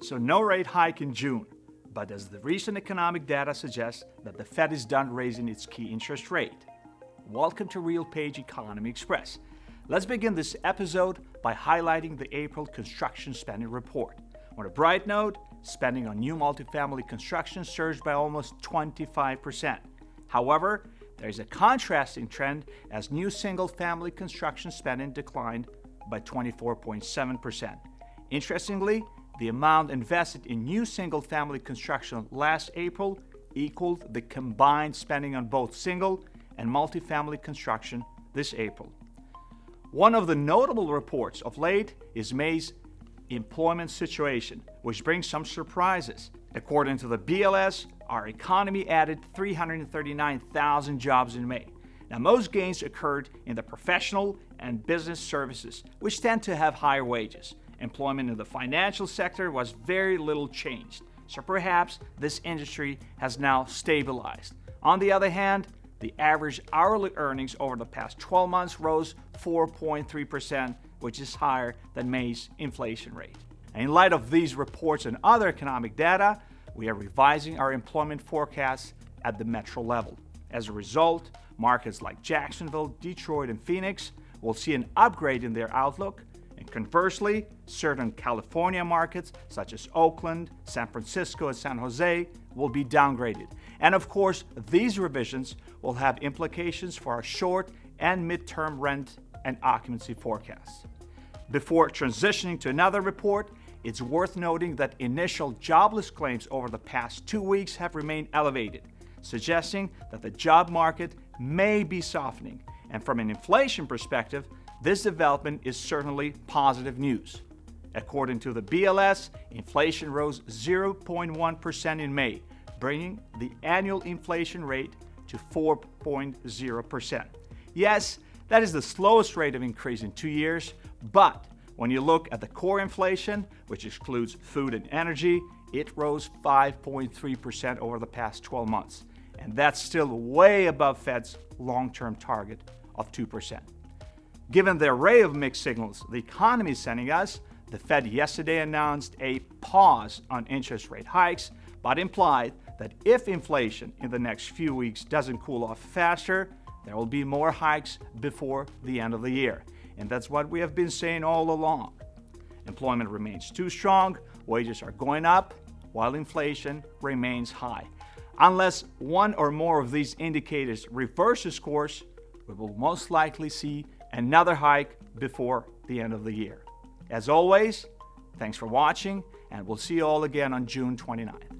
So no rate hike in June, but does the recent economic data suggest that the Fed is done raising its key interest rate? Welcome to RealPage Economy Express. Let's begin this episode by highlighting the April construction spending report. On a bright note, spending on new multifamily construction surged by almost 25%. However, there is a contrasting trend as new single-family construction spending declined by 24.7%. Interestingly, the amount invested in new single-family construction last April equaled the combined spending on both single and multifamily construction this April. One of the notable reports of late is May's employment situation, which brings some surprises. According to the BLS, our economy added 339,000 jobs in May. Now, most gains occurred in the professional and business services, which tend to have higher wages. Employment in the financial sector was very little changed, so perhaps this industry has now stabilized. On the other hand, the average hourly earnings over the past 12 months rose 4.3%, which is higher than May's inflation rate. And in light of these reports and other economic data, we are revising our employment forecasts at the metro level. As a result, markets like Jacksonville, Detroit, and Phoenix will see an upgrade in their outlook. And conversely, certain California markets such as Oakland, San Francisco, and San Jose will be downgraded. And of course, these revisions will have implications for our short and midterm rent and occupancy forecasts. Before transitioning to another report, it's worth noting that initial jobless claims over the past 2 weeks have remained elevated, suggesting that the job market may be softening. And from an inflation perspective, this development is certainly positive news. According to the BLS, inflation rose 0.1% in May, bringing the annual inflation rate to 4.0%. Yes, that is the slowest rate of increase in 2 years, but when you look at the core inflation, which excludes food and energy, it rose 5.3% over the past 12 months. And that's still way above Fed's long-term target of 2%. Given the array of mixed signals the economy is sending us, the Fed yesterday announced a pause on interest rate hikes, but implied that if inflation in the next few weeks doesn't cool off faster, there will be more hikes before the end of the year. And that's what we have been saying all along. Employment remains too strong, wages are going up, while inflation remains high. Unless one or more of these indicators reverses course, we will most likely see another hike before the end of the year. As always, thanks for watching, and we'll see you all again on June 29th.